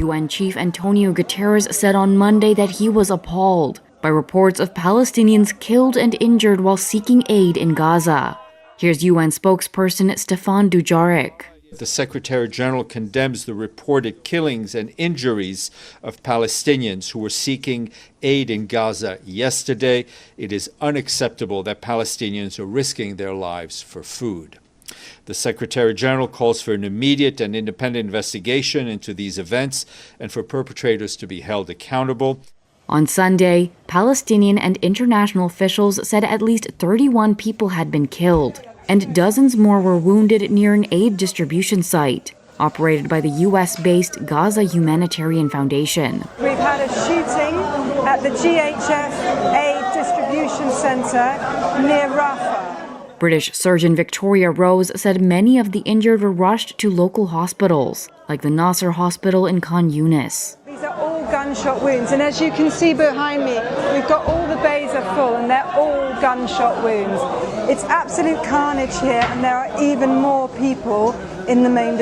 UN Chief Antonio Guterres said on Monday that he was appalled by reports of Palestinians killed and injured while seeking aid in Gaza. Here's UN spokesperson Stefan Dujarric. The Secretary General condemns the reported killings and injuries of Palestinians who were seeking aid in Gaza yesterday. It is unacceptable that Palestinians are risking their lives for food. The Secretary General calls for an immediate and independent investigation into these events and for perpetrators to be held accountable. On Sunday, Palestinian and international officials said at least 31 people had been killed, and dozens more were wounded near an aid distribution site operated by the US-based Gaza Humanitarian Foundation. We've had a shooting at the GHF Aid Distribution Centre near Rafah. British surgeon Victoria Rose said many of the injured were rushed to local hospitals, like the Nasser Hospital in Khan Yunis. These are all gunshot wounds, and as you can see behind me, we've got all the bays are full, and they're all gunshot wounds. It's absolute carnage here, and there are even more people in the main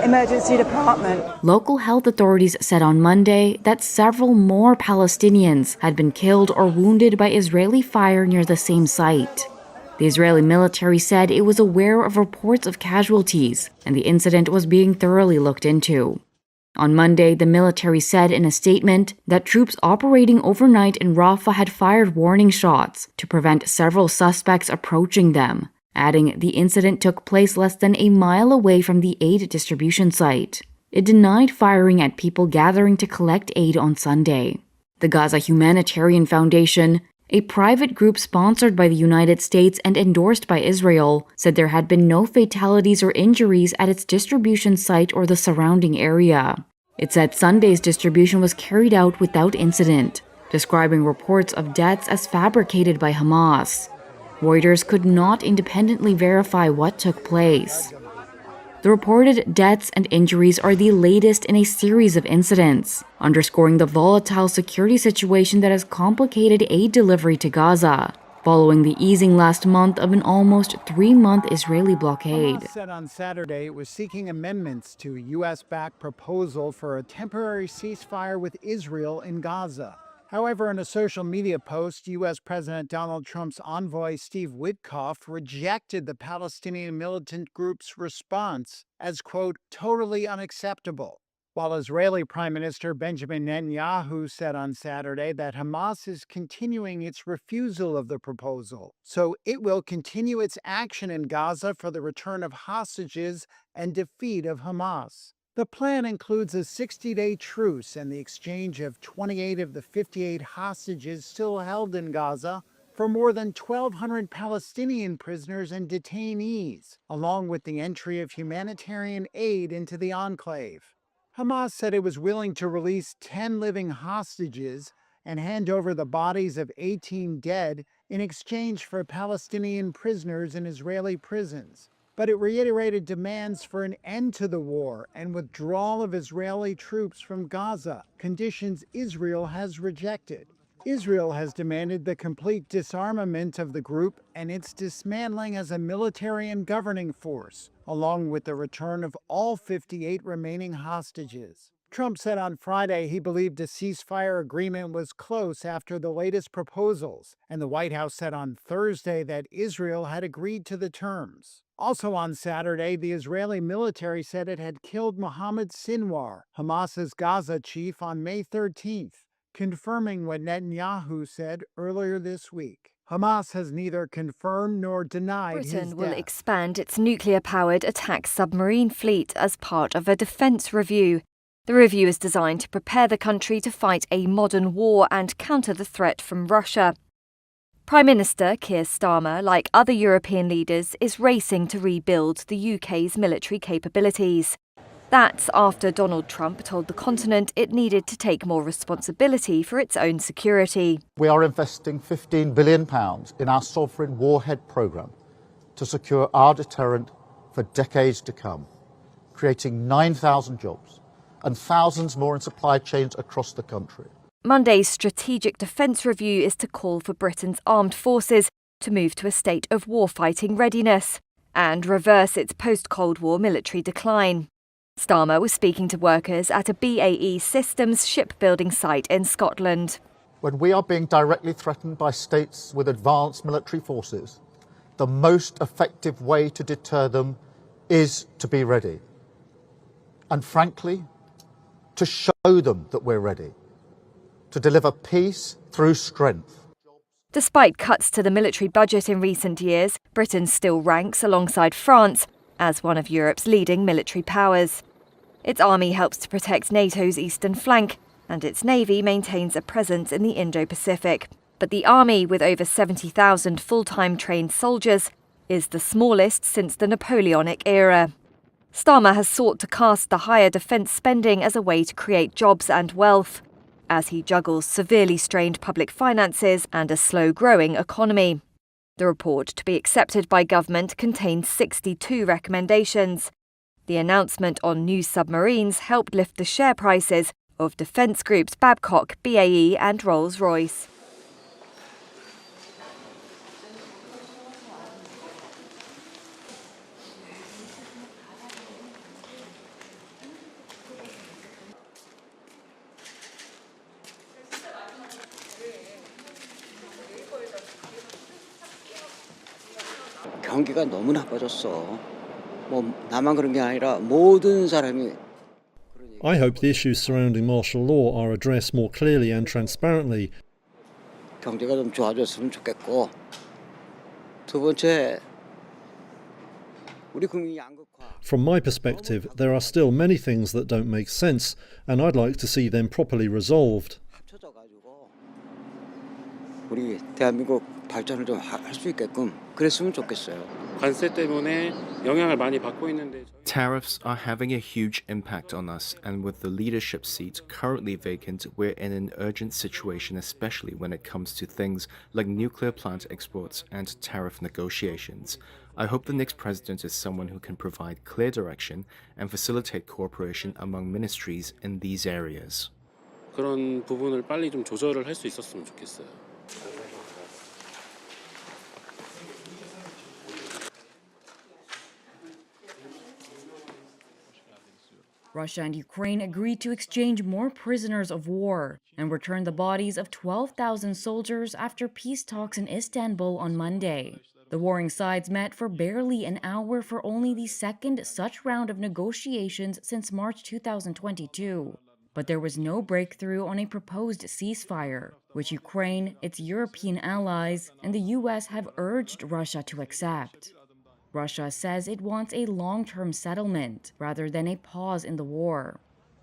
emergency department. Local health authorities said on Monday that several more Palestinians had been killed or wounded by Israeli fire near the same site. The Israeli military said it was aware of reports of casualties, and the incident was being thoroughly looked into. On Monday, the military said in a statement that troops operating overnight in Rafah had fired warning shots to prevent several suspects approaching them, adding the incident took place less than a mile away from the aid distribution site. It denied firing at people gathering to collect aid on Sunday. The Gaza Humanitarian Foundation, a private group sponsored by the United States and endorsed by Israel, said there had been no fatalities or injuries at its distribution site or the surrounding area. It said Sunday's distribution was carried out without incident, describing reports of deaths as fabricated by Hamas. Reuters could not independently verify what took place. The reported deaths and injuries are the latest in a series of incidents, underscoring the volatile security situation that has complicated aid delivery to Gaza, following the easing last month of an almost 3-month Israeli blockade. Hamas said on Saturday it was seeking amendments to a U.S.-backed proposal for a temporary ceasefire with Israel in Gaza. However, in a social media post, U.S. President Donald Trump's envoy Steve Witkoff rejected the Palestinian militant group's response as, quote, totally unacceptable, while Israeli Prime Minister Benjamin Netanyahu said on Saturday that Hamas is continuing its refusal of the proposal, so it will continue its action in Gaza for the return of hostages and defeat of Hamas. The plan includes a 60-day truce and the exchange of 28 of the 58 hostages still held in Gaza for more than 1,200 Palestinian prisoners and detainees, along with the entry of humanitarian aid into the enclave. Hamas said it was willing to release 10 living hostages and hand over the bodies of 18 dead in exchange for Palestinian prisoners in Israeli prisons. But it reiterated demands for an end to the war and withdrawal of Israeli troops from Gaza, conditions Israel has rejected. Israel has demanded the complete disarmament of the group and its dismantling as a military and governing force, along with the return of all 58 remaining hostages. Trump said on Friday he believed a ceasefire agreement was close after the latest proposals, and the White House said on Thursday that Israel had agreed to the terms. Also on Saturday, the Israeli military said it had killed Mohammed Sinwar, Hamas's Gaza chief, on May 13th, confirming what Netanyahu said earlier this week. Hamas has neither confirmed nor denied his death. Britain will expand its nuclear-powered attack submarine fleet as part of a defence review. The review is designed to prepare the country to fight a modern war and counter the threat from Russia. Prime Minister Keir Starmer, like other European leaders, is racing to rebuild the UK's military capabilities. That's after Donald Trump told the continent it needed to take more responsibility for its own security. We are investing £15 billion in our sovereign warhead programme to secure our deterrent for decades to come, creating 9,000 jobs and thousands more in supply chains across the country. Monday's strategic defence review is to call for Britain's armed forces to move to a state of warfighting readiness and reverse its post-Cold War military decline. Starmer was speaking to workers at a BAE Systems shipbuilding site in Scotland. When we are being directly threatened by states with advanced military forces, the most effective way to deter them is to be ready. And frankly, to show them that we're ready. To deliver peace through strength. Despite cuts to the military budget in recent years, Britain still ranks alongside France as one of Europe's leading military powers. Its army helps to protect NATO's eastern flank, and its navy maintains a presence in the Indo-Pacific. But the army, with over 70,000 full-time trained soldiers, is the smallest since the Napoleonic era. Starmer has sought to cast the higher defence spending as a way to create jobs and wealth, as he juggles severely strained public finances and a slow-growing economy. The report, to be accepted by government, contains 62 recommendations. The announcement on new submarines helped lift the share prices of defence groups Babcock, BAE and Rolls-Royce. 경기가 너무 나빠졌어. 나만 그런 게 아니라 모든 사람이. I hope the issues surrounding martial law are addressed more clearly and transparently. 경제가 좀 좋아졌으면 좋겠고. 두 번째, 우리 국민이 양극화. From my perspective, there are still many things that don't make sense, and I'd like to see them properly resolved. 합쳐져가지고 우리 대한민국 발전을 좀 할 수 있게끔 그랬으면 좋겠어요. 관세 때문에 영향을 많이 받고 있는데. Tariffs are having a huge impact on us, and with the leadership seat currently vacant, we're in an urgent situation, especially when it comes to things like nuclear plant exports and tariff negotiations. I hope the next president is someone who can provide clear direction and facilitate cooperation among ministries in these areas. 그런 부분을 빨리 좀 조절을 할 수 있었으면 좋겠어요. Russia and Ukraine agreed to exchange more prisoners of war and return the bodies of 12,000 soldiers after peace talks in Istanbul on Monday. The warring sides met for barely an hour for only the second such round of negotiations since March 2022. But there was no breakthrough on a proposed ceasefire, which Ukraine, its European allies, and the US have urged Russia to accept. Russia says it wants a long-term settlement rather than a pause in the war.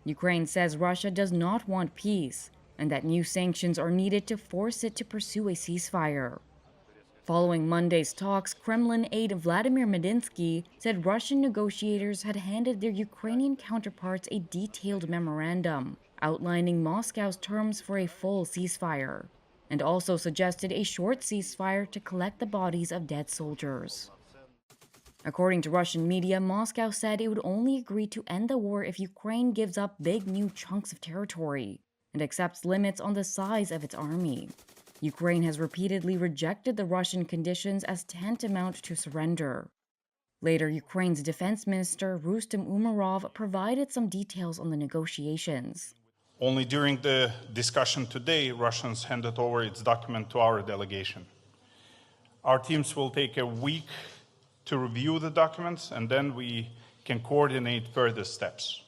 Ukraine says Russia does not want peace and that new sanctions are needed to force it to pursue a ceasefire. Following Monday's talks, Kremlin aide Vladimir Medinsky said Russian negotiators had handed their Ukrainian counterparts a detailed memorandum outlining Moscow's terms for a full ceasefire, and also suggested a short ceasefire to collect the bodies of dead soldiers. According to Russian media, Moscow said it would only agree to end the war if Ukraine gives up big new chunks of territory and accepts limits on the size of its army. Ukraine has repeatedly rejected the Russian conditions as tantamount to surrender. Later, Ukraine's defense minister Rustem Umerov provided some details on the negotiations. Only during the discussion today, Russians handed over its document to our delegation. Our teams will take a week to review the documents, and then we can coordinate further steps.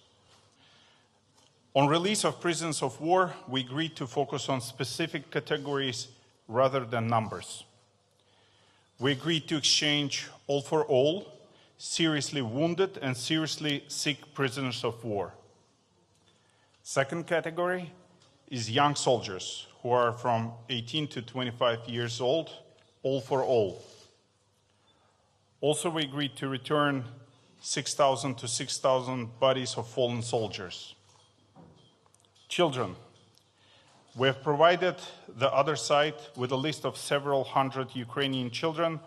On release of prisoners of war, we agreed to focus on specific categories rather than numbers. We agreed to exchange all for all, seriously wounded and seriously sick prisoners of war. Second category is young soldiers who are from 18 to 25 years old, all for all. Also, we agreed to return 6,000 to 6,000 bodies of fallen soldiers. Children. We have provided the other side with a list of several hundred Ukrainian children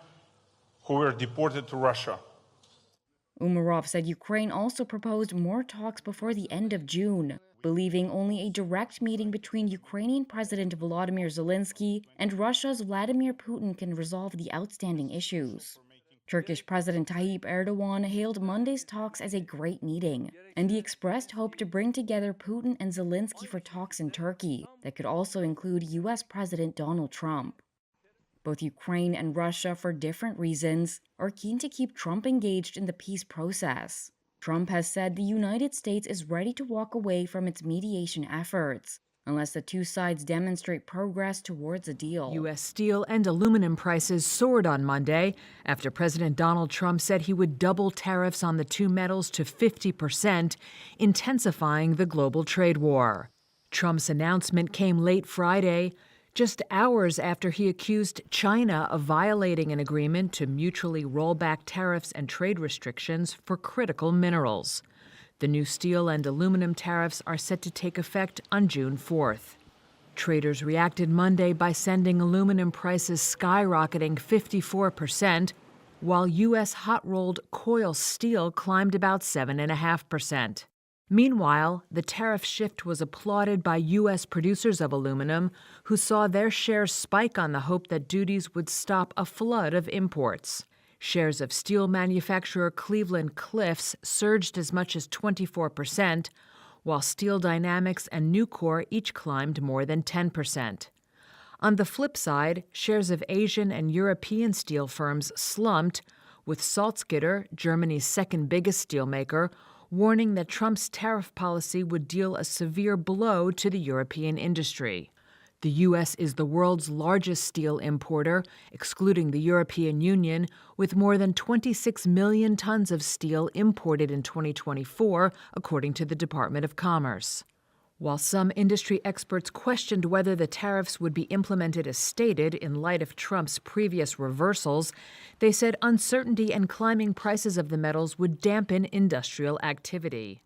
who were deported to Russia. Umerov said Ukraine also proposed more talks before the end of June, believing only a direct meeting between Ukrainian President Volodymyr Zelensky and Russia's Vladimir Putin can resolve the outstanding issues. Turkish President Tayyip Erdogan hailed Monday's talks as a great meeting, and he expressed hope to bring together Putin and Zelensky for talks in Turkey that could also include U.S. President Donald Trump. Both Ukraine and Russia, for different reasons, are keen to keep Trump engaged in the peace process. Trump has said the United States is ready to walk away from its mediation efforts unless the two sides demonstrate progress towards a deal. U.S. steel and aluminum prices soared on Monday after President Donald Trump said he would double tariffs on the two metals to 50%, intensifying the global trade war. Trump's announcement came late Friday, just hours after he accused China of violating an agreement to mutually roll back tariffs and trade restrictions for critical minerals. The new steel and aluminum tariffs are set to take effect on June 4th. Traders reacted Monday by sending aluminum prices skyrocketing 54%, while U.S. hot-rolled coil steel climbed about 7.5%. Meanwhile, the tariff shift was applauded by U.S. producers of aluminum, who saw their shares spike on the hope that duties would stop a flood of imports. Shares of steel manufacturer Cleveland-Cliffs surged as much as 24%, while Steel Dynamics and Nucor each climbed more than 10%. On the flip side, shares of Asian and European steel firms slumped, with Salzgitter, Germany's second biggest steelmaker, warning that Trump's tariff policy would deal a severe blow to the European industry. The U.S. is the world's largest steel importer, excluding the European Union, with more than 26 million tons of steel imported in 2024, according to the Department of Commerce. While some industry experts questioned whether the tariffs would be implemented as stated in light of Trump's previous reversals, they said uncertainty and climbing prices of the metals would dampen industrial activity.